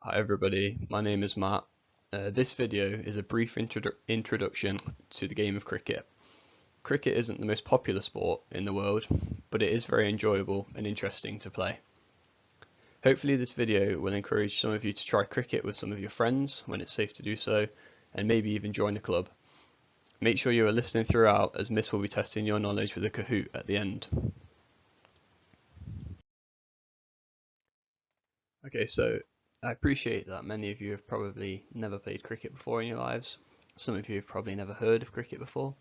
Hi everybody, my name is Matt. This video is a brief introduction to the game of cricket. Cricket isn't the most popular sport in the world, but it is very enjoyable and interesting to play. Hopefully this video will encourage some of you to try cricket with some of your friends when it's safe to do so, and maybe even join a club. Make sure you are listening throughout, as Miss will be testing your knowledge with a Kahoot at the end. Okay, so I appreciate that many of you have probably never played cricket before in your lives. Some of you have probably never heard of cricket before.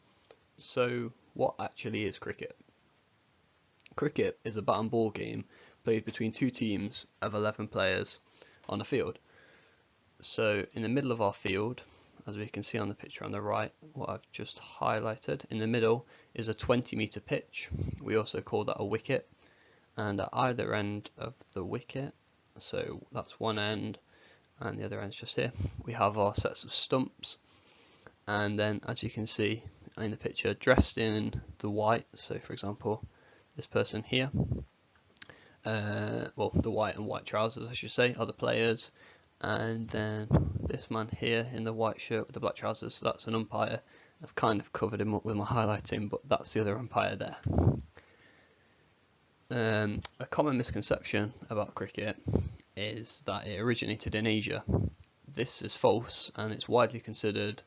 So, what actually is cricket? Cricket is a bat and ball game played between two teams of 11 players on a field. So, in the middle of our field, as we can see on the picture on the right, what I've just highlighted, in the middle is a 20-meter pitch. We also call that a wicket. And at either end of the wicket, so that's one end and the other end's just here, we have our sets of stumps, and then as you can see in the picture, dressed in the white, so for example this person here, well, the white and white trousers I should say, are the players, and then this man here in the white shirt with the black trousers, so that's an umpire. I've kind of covered him up with my highlighting, but that's the other umpire there. A common misconception about cricket is that it originated in Asia. This is false, and it's widely considered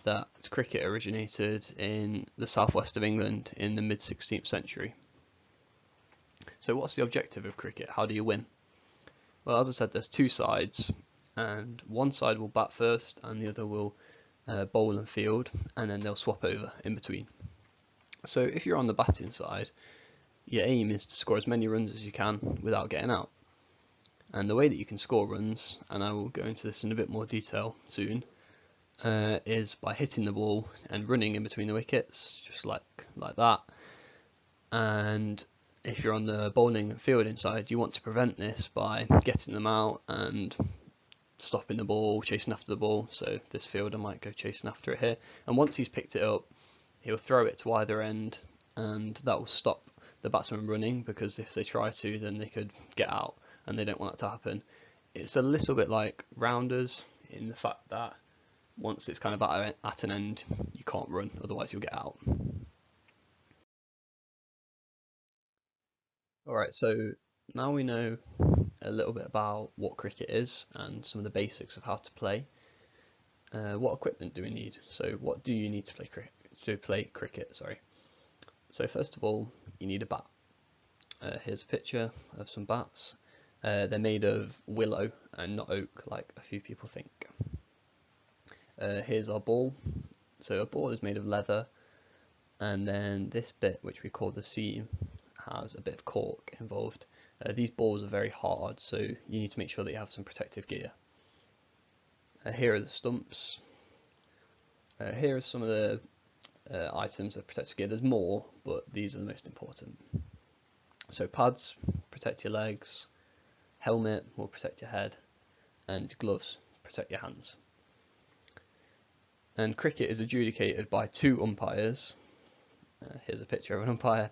that cricket originated in the southwest of England in the mid 16th century. So what's the objective of cricket? How do you win? Well, as I said, there's two sides, and one side will bat first and the other will bowl and field, and then they'll swap over in between. So if you're on the batting side, your aim is to score as many runs as you can without getting out. And the way that you can score runs, and I will go into this in a bit more detail soon, is by hitting the ball and running in between the wickets, just like that. And if you're on the bowling and fielding side, you want to prevent this by getting them out and stopping the ball, chasing after the ball. So this fielder might go chasing after it here, and once he's picked it up, he'll throw it to either end, and that will stop the batsman running, because if they try to, then they could get out, and they don't want that to happen. It's a little bit like rounders in the fact that once it's kind of at an end, you can't run, otherwise you'll get out. Alright, so now we know a little bit about what cricket is and some of the basics of how to play. What equipment do we need? So what do you need to play cricket? Sorry. So first of all, you need a bat. Here's a picture of some bats. They're made of willow and not oak, like a few people think. Here's our ball. So a ball is made of leather, and then this bit, which we call the seam, has a bit of cork involved. These balls are very hard, so you need to make sure that you have some protective gear. Here are the stumps. Here are some of the items of protective gear. There's more, but these are the most important. So pads protect your legs, helmet will protect your head, and gloves protect your hands. And cricket is adjudicated by two umpires. Here's a picture of an umpire,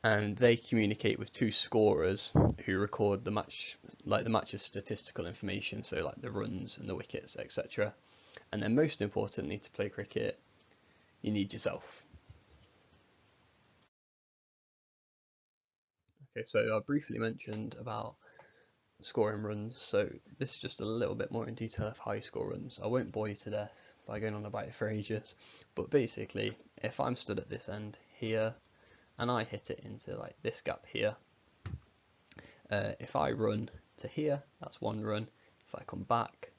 and they communicate with two scorers who record the match, like the match's statistical information, so like the runs and the wickets, etc. And then most importantly, to play cricket, you need yourself. Okay, so I briefly mentioned about scoring runs, so this is just a little bit more in detail of how you score runs. I won't bore you to death by going on about it for ages, but basically, if I'm stood at this end here and I hit it into like this gap here, if I run to here, that's one run. If I come back,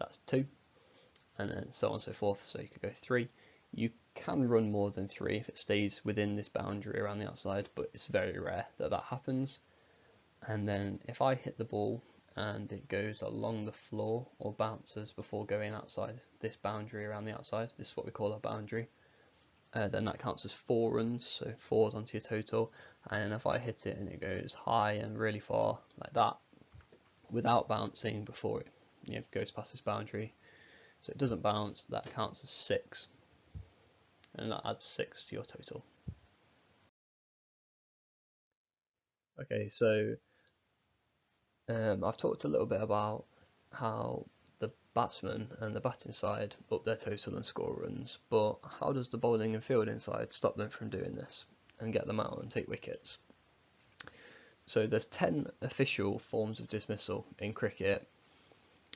that's two, and then so on and so forth. So you could go three. You can run more than three if it stays within this boundary around the outside, but it's very rare that that happens. And then if I hit the ball and it goes along the floor or bounces before going outside this boundary around the outside, this is what we call a boundary, then that counts as 4 runs, so 4's onto your total. And if I hit it and it goes high and really far like that without bouncing before it goes past this boundary, so it doesn't bounce, that counts as 6, and that adds 6 to your total. Okay, so I've talked a little bit about how the batsman and the batting side up their total and score runs, but how does the bowling and fielding side stop them from doing this and get them out and take wickets? So there's 10 official forms of dismissal in cricket.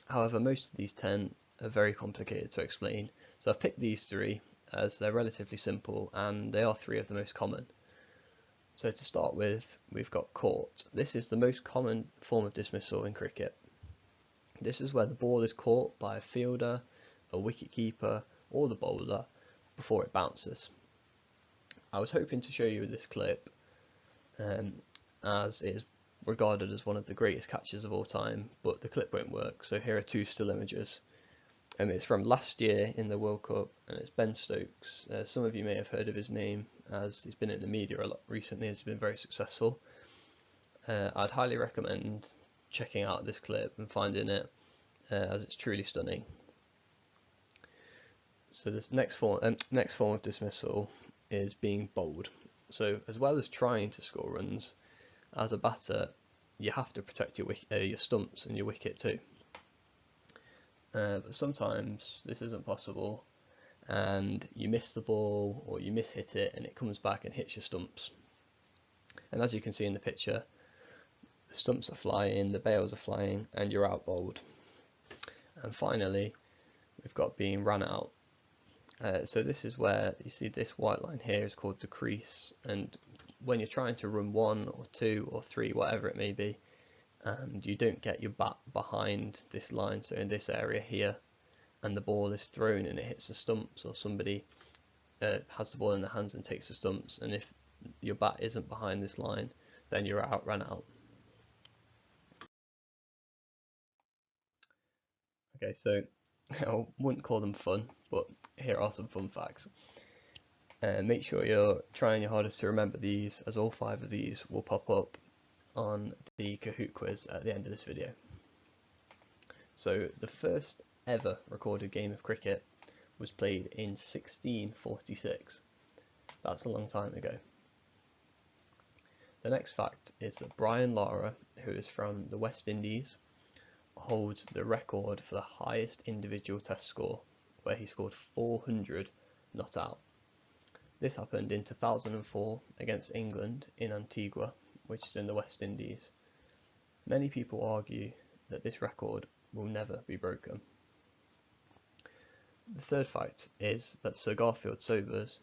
However, most of these 10 are very complicated to explain. So I've picked these three as they're relatively simple and they are three of the most common. So to start with, we've got caught. This is the most common form of dismissal in cricket. This is where the ball is caught by a fielder, a wicketkeeper, or the bowler before it bounces. I was hoping to show you this clip as it is regarded as one of the greatest catches of all time, but the clip won't work, so here are two still images. It's from last year in the World Cup, and it's Ben Stokes. Some of you may have heard of his name as he's been in the media a lot recently as he's been very successful. I'd highly recommend checking out this clip and finding it as it's truly stunning. So this next form of dismissal is being bowled. So as well as trying to score runs, as a batter you have to protect your stumps and your wicket too. But sometimes this isn't possible and you miss the ball or you hit it and it comes back and hits your stumps. And as you can see in the picture, the stumps are flying, the bails are flying, and you're out bowled. And finally, we've got being run out. So this is where you see this white line here is called the crease, and when you're trying to run 1 or 2 or 3, whatever it may be, and you don't get your bat behind this line, so in this area here, and the ball is thrown and it hits the stumps, or somebody has the ball in their hands and takes the stumps, and if your bat isn't behind this line, then you're out, run out. Okay, so I wouldn't call them fun, but here are some fun facts. Make sure you're trying your hardest to remember these, as all 5 of these will pop up on the Kahoot quiz at the end of this video. So the first ever recorded game of cricket was played in 1646. That's a long time ago. The next fact is that Brian Lara, who is from the West Indies, holds the record for the highest individual test score, where he scored 400 not out. This happened in 2004 against England in Antigua, which is in the West Indies. Many people argue that this record will never be broken. The third fact is that Sir Garfield Sobers,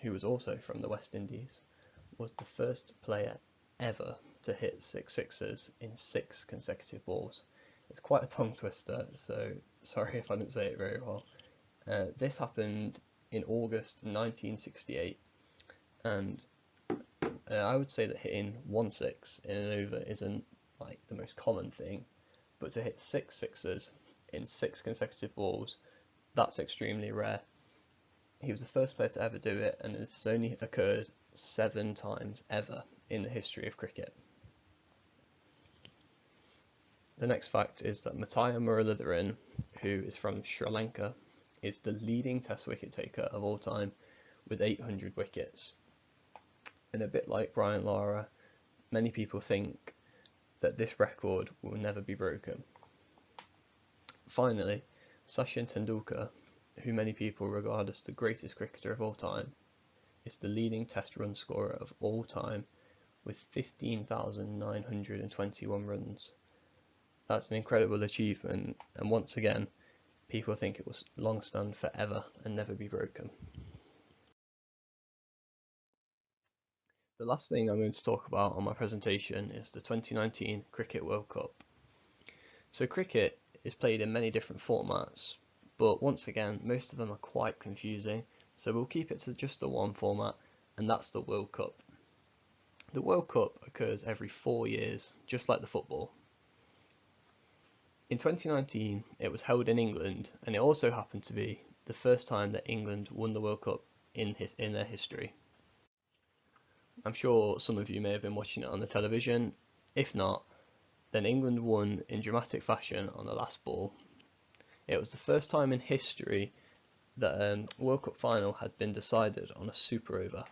who was also from the West Indies, was the first player ever to hit 6 sixes in 6 consecutive balls. It's quite a tongue twister, so sorry if I didn't say it very well. This happened in August 1968, and I would say that hitting 1 6 in an over isn't like the most common thing, but to hit 6 sixes in 6 consecutive balls, that's extremely rare. He was the first player to ever do it, and it's only occurred 7 times ever in the history of cricket. The next fact is that Mattaya Muralitharan, who is from Sri Lanka, is the leading test wicket taker of all time with 800 wickets. And a bit like Brian Lara, many people think that this record will never be broken. Finally, Sachin Tendulkar, who many people regard as the greatest cricketer of all time, is the leading test run scorer of all time with 15,921 runs. That's an incredible achievement, and once again, people think it will long stand forever and never be broken. The last thing I'm going to talk about on my presentation is the 2019 Cricket World Cup. So cricket is played in many different formats, but once again, most of them are quite confusing, so we'll keep it to just the one format, and that's the World Cup. The World Cup occurs every 4 years, just like the football. In 2019, it was held in England, and it also happened to be the first time that England won the World Cup in their history. I'm sure some of you may have been watching it on the television. If not, then England won in dramatic fashion on the last ball. It was the first time in history that a World Cup final had been decided on a super over.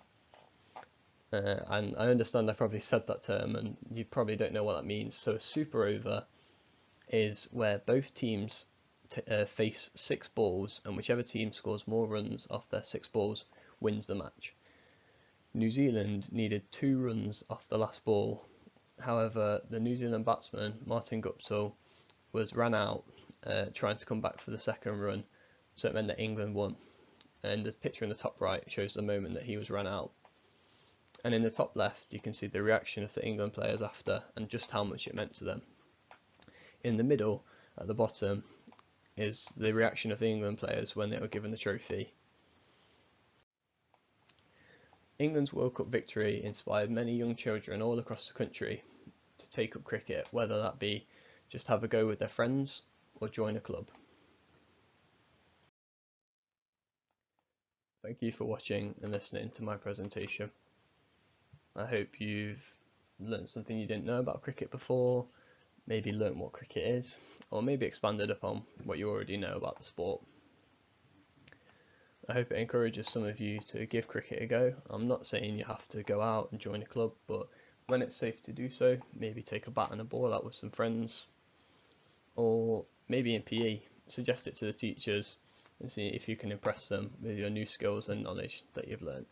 And I understand I probably said that term and you probably don't know what that means. So a super over is where both teams face 6 balls, and whichever team scores more runs off their 6 balls wins the match. New Zealand needed 2 runs off the last ball. However, the New Zealand batsman Martin Guptill was ran out trying to come back for the second run, so it meant that England won. And the picture in the top right shows the moment that he was run out. And in the top left you can see the reaction of the England players after and just how much it meant to them. In the middle, at the bottom, is the reaction of the England players when they were given the trophy. England's World Cup victory inspired many young children all across the country to take up cricket, whether that be just have a go with their friends or join a club. Thank you for watching and listening to my presentation. I hope you've learnt something you didn't know about cricket before, maybe learnt what cricket is, or maybe expanded upon what you already know about the sport. I hope it encourages some of you to give cricket a go. I'm not saying you have to go out and join a club, but when it's safe to do so, maybe take a bat and a ball out with some friends, or maybe in PE, suggest it to the teachers and see if you can impress them with your new skills and knowledge that you've learnt.